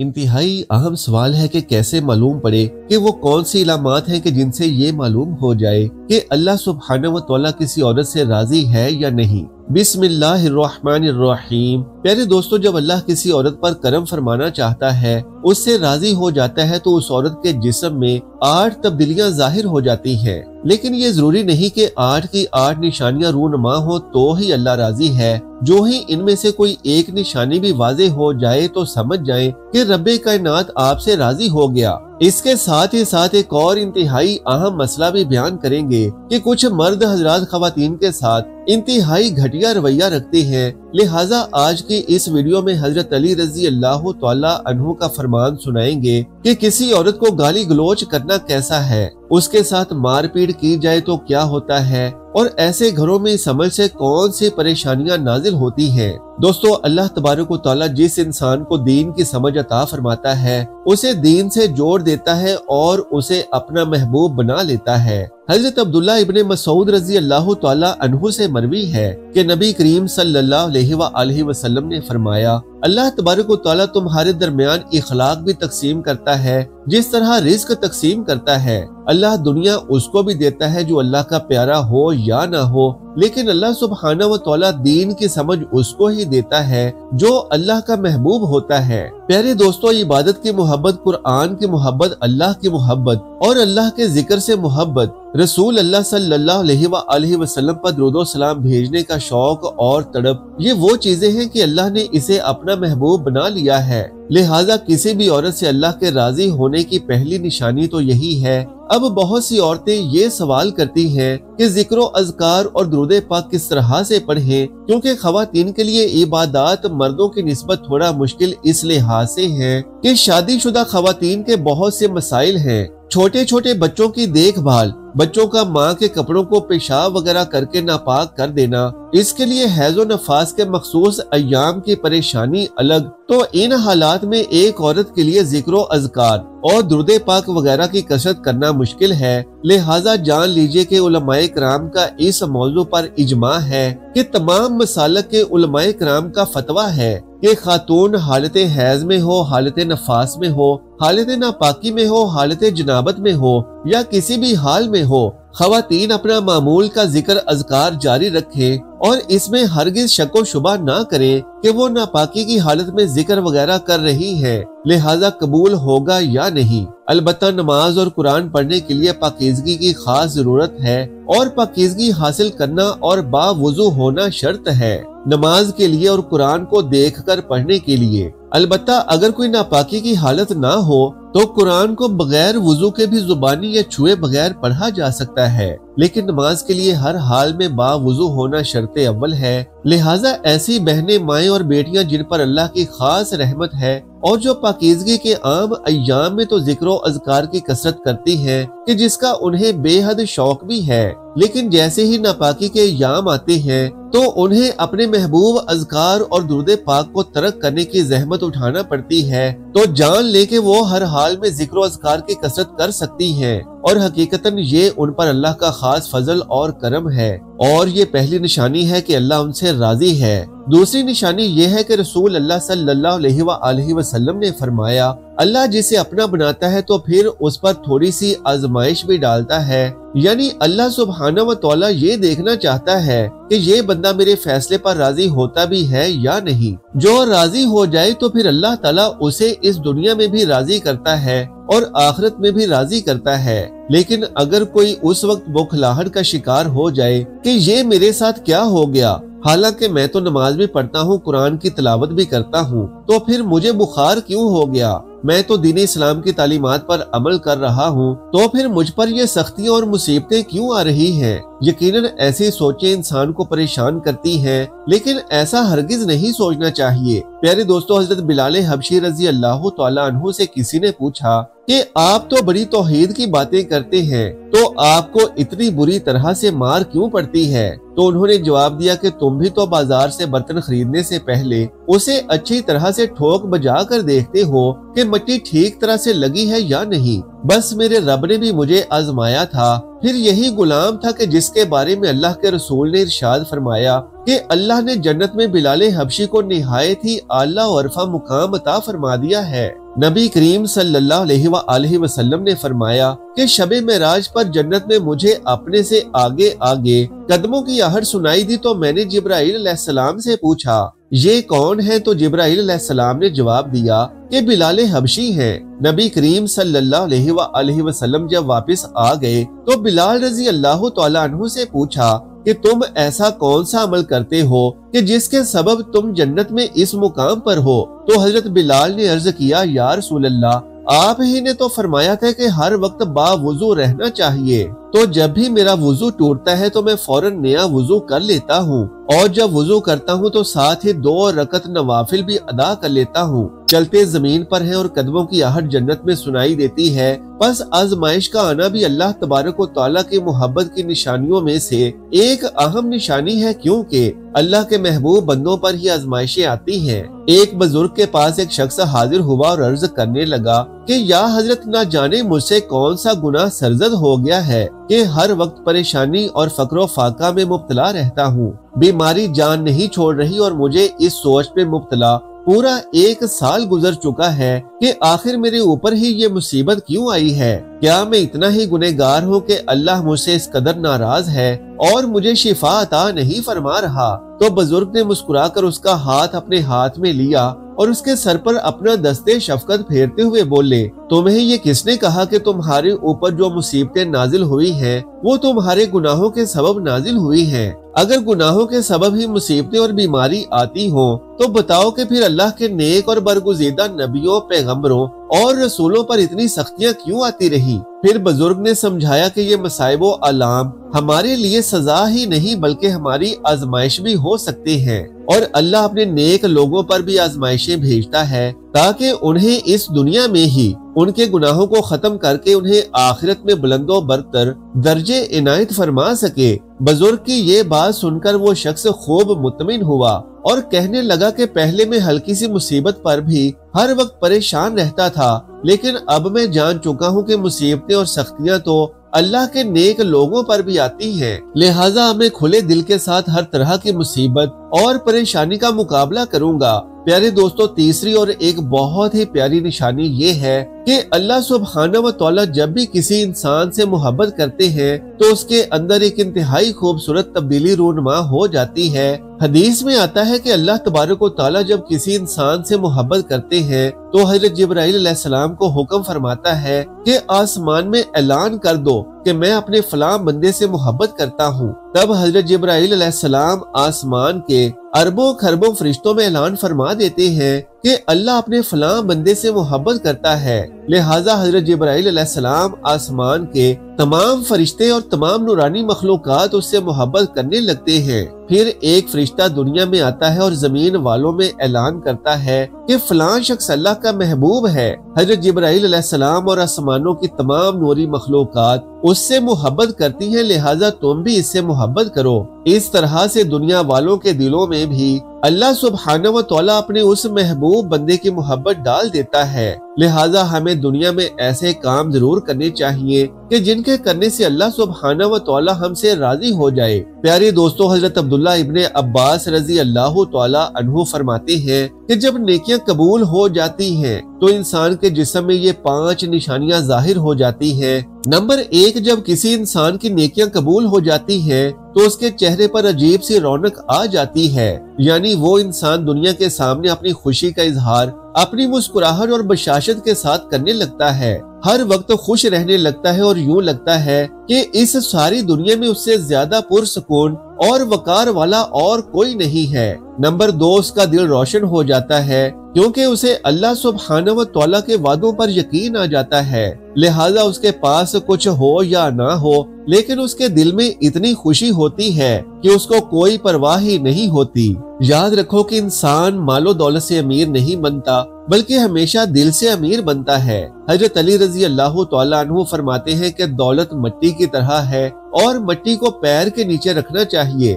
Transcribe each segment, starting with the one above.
انتہائی اہم سوال ہے کہ کیسے معلوم پڑے کہ وہ کون سی علامات ہیں کہ جن سے یہ معلوم ہو جائے کہ اللہ سبحانہ و تعالیٰ کسی عورت سے راضی ہے یا نہیں۔ بسم اللہ الرحمن الرحیم۔ پیارے دوستو، جب اللہ کسی عورت پر کرم فرمانا چاہتا ہے، اس سے راضی ہو جاتا ہے تو اس عورت کے جسم میں 8 تبدیلیاں ظاہر ہو جاتی ہیں، لیکن یہ ضروری نہیں کہ 8 کی 8 نشانیاں رونما ہو تو ہی اللہ راضی ہے۔ جو ہی ان میں سے کوئی ایک نشانی بھی واضح ہو جائے تو سمجھ جائیں کہ رب کائنات آپ سے راضی ہو گیا۔ اس کے ساتھ ہی ساتھ ایک اور انتہائی اہم مسئلہ بھی بیان کریں گے کہ کچھ مرد حضرات خواتین کے ساتھ انتہائی گھٹیا رویہ رکھتے ہیں، لہٰذا آج کی اس ویڈیو میں حضرت علی رضی اللہ تعالیٰ عنہ کا فرمان سنائیں گے کہ کسی عورت کو گالی گلوچ کرنا کیسا ہے، اس کے ساتھ مار پیٹ کی جائے تو کیا ہوتا ہے، اور ایسے گھروں میں اس عمل سے کون سی پریشانیاں نازل ہوتی ہیں۔ دوستو، اللہ تبارک و تعالیٰ جس انسان کو دین کی سمجھ عطا فرماتا ہے، اسے دین سے جوڑ دیتا ہے اور اسے اپنا محبوب بنا لیتا ہے۔ حضرت عبداللہ ابن مسعود رضی اللہ تعالیٰ عنہ سے مروی ہے کہ نبی کریم صلی اللہ علیہ وآلہ وسلم نے فرمایا، اللہ تبارک و تعالیٰ تمہارے درمیان اخلاق بھی تقسیم کرتا ہے جس طرح رزق تقسیم کرتا ہے۔ اللہ دنیا اس کو بھی دیتا ہے جو اللہ کا پیارا ہو یا نہ ہو، لیکن اللہ سبحانہ و تعالیٰ دین کی سمجھ اس کو ہی دیتا ہے جو اللہ کا محبوب ہوتا ہے۔ پیارے دوستو، عبادت کی محبت، قرآن کی محبت، اللہ کی محبت اور اللہ کے ذکر سے محبت، رسول اللہ صلی اللہ علیہ وآلہ وسلم پر درود و سلام بھیجنے کا شوق اور تڑپ، یہ وہ چیزیں ہیں کہ اللہ نے اسے اپنا محبوب بنا لیا ہے۔ لہٰذا کسی بھی عورت سے اللہ کے راضی ہونے کی پہلی نشانی تو یہی ہے۔ اب بہت سی عورتیں یہ سوال کرتی ہیں کہ ذکر و اذکار اور درود پاک کس طرح سے پڑھیں، کیونکہ خواتین کے لیے عبادات مردوں کی نسبت تھوڑا مشکل اس لحاظ سے ہیں کہ شادی شدہ خواتین کے بہت سے مسائل ہیں۔ چھوٹے چھوٹے بچوں کی دیکھ بھال، بچوں کا ماں کے کپڑوں کو پیشاب وغیرہ کر کے ناپاک کر دینا، اس کے لیے حیض و نفاس کے مخصوص ایام کی پریشانی الگ، تو ان حالات میں ایک عورت کے لیے ذکر و اذکار اور درود پاک وغیرہ کی کثرت کرنا مشکل ہے۔ لہٰذا جان لیجئے کہ علماء کرام کا اس موضوع پر اجماع ہے کہ تمام مسالک کے علماء کرام کا فتویٰ ہے کہ خاتون حالت حیض میں ہو، حالت نفاس میں ہو، حالت ناپاکی میں ہو، حالت جنابت میں ہو یا کسی بھی حال میں ہو، خواتین اپنا معمول کا ذکر اذکار جاری رکھیں اور اس میں ہرگز شک و شبہ نہ کریں کہ وہ ناپاکی کی حالت میں ذکر وغیرہ کر رہی ہیں، لہٰذا قبول ہوگا یا نہیں۔ البتہ نماز اور قرآن پڑھنے کے لیے پاکیزگی کی خاص ضرورت ہے اور پاکیزگی حاصل کرنا اور باوضو ہونا شرط ہے، نماز کے لیے اور قرآن کو دیکھ کر پڑھنے کے لیے۔ البتہ اگر کوئی ناپاکی کی حالت نہ ہو تو قرآن کو بغیر وضو کے بھی زبانی یا چھوئے بغیر پڑھا جا سکتا ہے، لیکن نماز کے لیے ہر حال میں باوضو ہونا شرط اول ہے۔ لہٰذا ایسی بہنیں، مائیں اور بیٹیاں جن پر اللہ کی خاص رحمت ہے اور جو پاکیزگی کے عام ایام میں تو ذکر و اذکار کی کثرت کرتی ہیں کہ جس کا انہیں بے حد شوق بھی ہے، لیکن جیسے ہی ناپاکی کے ایام آتے ہیں تو انہیں اپنے محبوب اذکار اور درود پاک کو ترک کرنے کی زحمت اٹھانا پڑتی ہے، تو جان لے کہ وہ ہر حال میں ذکر و اذکار کی کثرت کر سکتی ہیں، اور حقیقتاً یہ ان پر اللہ کا خاص فضل اور کرم ہے، اور یہ پہلی نشانی ہے کہ اللہ ان سے راضی ہے۔ دوسری نشانی یہ ہے کہ رسول اللہ صلی اللہ علیہ وآلہ وسلم نے فرمایا، اللہ جسے اپنا بناتا ہے تو پھر اس پر تھوڑی سی آزمائش بھی ڈالتا ہے، یعنی اللہ سبحانہ و تعالیٰ یہ دیکھنا چاہتا ہے کہ یہ بندہ میرے فیصلے پر راضی ہوتا بھی ہے یا نہیں۔ جو راضی ہو جائے تو پھر اللہ تعالیٰ اسے اس دنیا میں بھی راضی کرتا ہے اور آخرت میں بھی راضی کرتا ہے، لیکن اگر کوئی اس وقت بخلاہٹ کا شکار ہو جائے کہ یہ میرے ساتھ کیا ہو گیا، حالانکہ میں تو نماز بھی پڑھتا ہوں، قرآن کی تلاوت بھی کرتا ہوں، تو پھر مجھے بخار کیوں ہو گیا، میں تو دین اسلام کی تعلیمات پر عمل کر رہا ہوں، تو پھر مجھ پر یہ سختیاں اور مصیبتیں کیوں آ رہی ہیں؟ یقیناً ایسی سوچیں انسان کو پریشان کرتی ہیں، لیکن ایسا ہرگز نہیں سوچنا چاہیے۔ پیارے دوستو، حضرت بلال حبشی رضی اللہ تعالیٰ عنہ سے کسی نے پوچھا کہ آپ تو بڑی توحید کی باتیں کرتے ہیں، تو آپ کو اتنی بری طرح سے مار کیوں پڑتی ہے؟ تو انہوں نے جواب دیا کہ تم بھی تو بازار سے برتن خریدنے سے پہلے اسے اچھی طرح سے ٹھوک بجا کر دیکھتے ہو کہ مٹی ٹھیک طرح سے لگی ہے یا نہیں؟ بس میرے رب نے بھی مجھے آزمایا تھا۔ پھر یہی غلام تھا کہ جس کے بارے میں اللہ کے رسول نے ارشاد فرمایا کہ اللہ نے جنت میں بلال حبشی کو نہایت ہی اعلیٰ و عرفہ مقام عطا فرما دیا ہے۔ نبی کریم صلی اللہ علیہ وآلہ وسلم نے فرمایا کہ شب معراج پر جنت میں مجھے اپنے سے آگے آگے قدموں کی آہٹ سنائی دی تو میں نے جبرائیل علیہ السلام سے پوچھا یہ کون ہے؟ تو جبرائیل علیہ السلام نے جواب دیا کہ بلال حبشی ہیں۔ نبی کریم صلی اللہ علیہ وآلہ وسلم جب واپس آ گئے تو بلال رضی اللہ تعالیٰ عنہ سے پوچھا کہ تم ایسا کون سا عمل کرتے ہو کہ جس کے سبب تم جنت میں اس مقام پر ہو؟ تو حضرت بلال نے عرض کیا یا رسول اللہ، آپ ہی نے تو فرمایا تھا کہ ہر وقت با وضو رہنا چاہیے، تو جب بھی میرا وضو ٹوٹتا ہے تو میں فوراً نیا وضو کر لیتا ہوں، اور جب وضو کرتا ہوں تو ساتھ ہی 2 رکعت نوافل بھی ادا کر لیتا ہوں۔ چلتے زمین پر ہیں اور قدموں کی آہٹ جنت میں سنائی دیتی ہے، پس آزمائش کا آنا بھی اللہ تبارک و تعالیٰ کی محبت کی نشانیوں میں سے ایک اہم نشانی ہے، کیونکہ اللہ کے محبوب بندوں پر ہی آزمائشیں آتی ہیں۔ ایک بزرگ کے پاس ایک شخص حاضر ہوا اور عرض کرنے لگا کہ یا حضرت، نہ جانے مجھ سے کون سا گناہ سرزد ہو گیا ہے کہ ہر وقت پریشانی اور فقر و فاقہ میں مبتلا رہتا ہوں۔ بیماری جان نہیں چھوڑ رہی اور مجھے اس سوچ پہ مبتلا پورا 1 سال گزر چکا ہے کہ آخر میرے اوپر ہی یہ مصیبت کیوں آئی ہے؟ کیا میں اتنا ہی گنہگار ہوں کہ اللہ مجھ سے اس قدر ناراض ہے اور مجھے شفا عطا نہیں فرما رہا؟ تو بزرگ نے مسکرا کر اس کا ہاتھ اپنے ہاتھ میں لیا اور اس کے سر پر اپنا دستے شفقت پھیرتے ہوئے بولے، تمہیں یہ کس نے کہا کہ تمہارے اوپر جو مصیبتیں نازل ہوئی ہیں وہ تمہارے گناہوں کے سبب نازل ہوئی ہیں؟ اگر گناہوں کے سبب ہی مصیبتیں اور بیماری آتی ہوں تو بتاؤ کہ پھر اللہ کے نیک اور برگزیدہ نبیوں، پیغمبروں اور رسولوں پر اتنی سختیاں کیوں آتی رہی؟ پھر بزرگ نے سمجھایا کہ یہ مصائب و آلام ہمارے لیے سزا ہی نہیں بلکہ ہماری آزمائش بھی ہو سکتے ہیں، اور اللہ اپنے نیک لوگوں پر بھی آزمائشیں بھیجتا ہے تاکہ انہیں اس دنیا میں ہی ان کے گناہوں کو ختم کر کے انہیں آخرت میں بلند و برتر درجے عنایت فرما سکے۔ بزرگ کی یہ بات سن کر وہ شخص خوب مطمئن ہوا اور کہنے لگا کہ پہلے میں ہلکی سی مصیبت پر بھی ہر وقت پریشان رہتا تھا، لیکن اب میں جان چکا ہوں کہ مصیبتیں اور سختیاں تو اللہ کے نیک لوگوں پر بھی آتی ہیں، لہٰذا میں کھلے دل کے ساتھ ہر طرح کی مصیبت اور پریشانی کا مقابلہ کروں گا۔ پیارے دوستو، تیسری اور ایک بہت ہی پیاری نشانی یہ ہے کہ اللہ سبحانہ و تعالیٰ جب بھی کسی انسان سے محبت کرتے ہیں تو اس کے اندر ایک انتہائی خوبصورت تبدیلی رونما ہو جاتی ہے۔ حدیث میں آتا ہے کہ اللہ تبارک و تعالیٰ جب کسی انسان سے محبت کرتے ہیں تو حضرت جبرائیل علیہ السلام کو حکم فرماتا ہے کہ آسمان میں اعلان کر دو کہ میں اپنے فلاں بندے سے محبت کرتا ہوں۔ تب حضرت جبرائیل علیہ السلام آسمان کے اربوں خربوں فرشتوں میں اعلان فرما دیتے ہیں کہ اللہ اپنے فلاں بندے سے محبت کرتا ہے، لہٰذا حضرت جبرائیل علیہ السلام آسمان کے تمام فرشتے اور تمام نورانی مخلوقات اس سے محبت کرنے لگتے ہیں۔ پھر ایک فرشتہ دنیا میں آتا ہے اور زمین والوں میں اعلان کرتا ہے کہ فلاں شخص اللہ کا محبوب ہے۔ حضرت جبرائیل علیہ السلام اور آسمانوں کی تمام نوری مخلوقات اس سے محبت کرتی ہیں، لہٰذا تم بھی اس سے محبت کرو۔ اس طرح سے دنیا والوں کے دلوں میں بھی اللہ سبحانہ و تعالیٰ اپنے اس محبوب بندے کی محبت ڈال دیتا ہے، لہٰذا ہمیں دنیا میں ایسے کام ضرور کرنے چاہیے کہ جن کے کرنے سے اللہ سبحانہ و تعالیٰ ہم سے راضی ہو جائے۔ پیارے دوستو، حضرت عبداللہ ابن عباس رضی اللہ تعالیٰ عنہ فرماتے ہیں کہ جب نیکیاں قبول ہو جاتی ہیں تو انسان کے جسم میں یہ 5 نشانیاں ظاہر ہو جاتی ہیں۔ نمبر 1، جب کسی انسان کی نیکیاں قبول ہو جاتی ہیں تو اس کے چہرے پر عجیب سی رونق آ جاتی ہے، یعنی وہ انسان دنیا کے سامنے اپنی خوشی کا اظہار اپنی مسکراہٹ اور بشاشت کے ساتھ کرنے لگتا ہے، ہر وقت خوش رہنے لگتا ہے اور یوں لگتا ہے کہ اس ساری دنیا میں اس سے زیادہ پرسکون اور وقار والا اور کوئی نہیں ہے۔ نمبر 2، اس کا دل روشن ہو جاتا ہے کیونکہ اسے اللہ سبحانہ و تعالیٰ کے وعدوں پر یقین آ جاتا ہے، لہٰذا اس کے پاس کچھ ہو یا نہ ہو لیکن اس کے دل میں اتنی خوشی ہوتی ہے کہ اس کو کوئی پرواہ ہی نہیں ہوتی۔ یاد رکھو کہ انسان مال و دولت سے امیر نہیں بنتا بلکہ ہمیشہ دل سے امیر بنتا ہے۔ حضرت علی رضی اللہ تعالیٰ عنہ فرماتے ہیں کہ دولت مٹی کی طرح ہے اور مٹی کو پیر کے نیچے رکھنا چاہیے،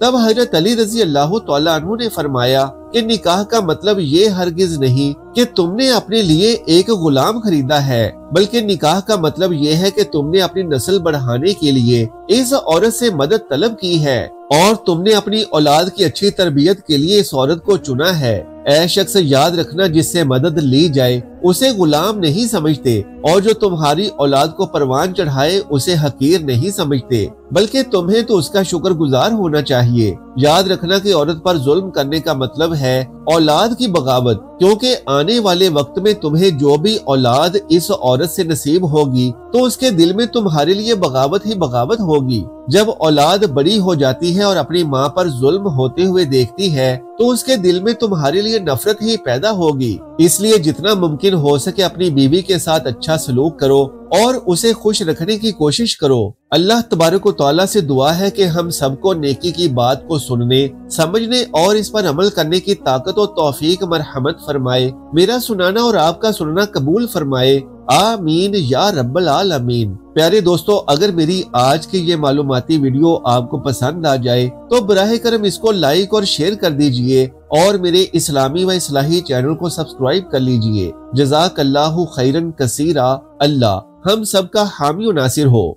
تب حضرت علی رضی اللہ تعالیٰ عنہ نے فرمایا کہ نکاح کا مطلب یہ ہرگز نہیں کہ تم نے اپنے لیے ایک غلام خریدا ہے، بلکہ نکاح کا مطلب یہ ہے کہ تم نے اپنی نسل بڑھانے کے لیے اس عورت سے مدد طلب کی ہے اور تم نے اپنی اولاد کی اچھی تربیت کے لیے اس عورت کو چنا ہے۔ اے شخص، یاد رکھنا، جس سے مدد لی جائے اسے غلام نہیں سمجھتے، اور جو تمہاری اولاد کو پروان چڑھائے اسے حقیر نہیں سمجھتے، بلکہ تمہیں تو اس کا شکر گزار ہونا چاہیے۔ یاد رکھنا کہ عورت پر ظلم کرنے کا مطلب ہے اولاد کی بغاوت، کیونکہ آنے والے وقت میں تمہیں جو بھی اولاد اس عورت سے نصیب ہوگی تو اس کے دل میں تمہارے لیے بغاوت ہی بغاوت ہوگی۔ جب اولاد بڑی ہو جاتی ہے اور اپنی ماں پر ظلم ہوتے ہوئے دیکھتی ہے تو اس کے دل میں تمہارے لیے نفرت ہی پیدا ہوگی۔ اس لیے جتنا ممکن ہو سکے اپنی بیوی کے ساتھ اچھا سلوک کرو اور اسے خوش رکھنے کی کوشش کرو۔ اللہ تبارک و تعالیٰ سے دعا ہے کہ ہم سب کو نیکی کی بات کو سننے، سمجھنے اور اس پر عمل کرنے کی طاقت و توفیق مرحمت فرمائے، میرا سنانا اور آپ کا سننا قبول فرمائے، آمین یا رب العالمین۔ پیارے دوستو، اگر میری آج کی یہ معلوماتی ویڈیو آپ کو پسند آ جائے تو براہ کرم اس کو لائک اور شیئر کر دیجئے اور میرے اسلامی و اصلاحی چینل کو سبسکرائب کر لیجئے۔ جزاک اللہ خیرن کثیرا۔ اللہ ہم سب کا حامی و ناصر ہو۔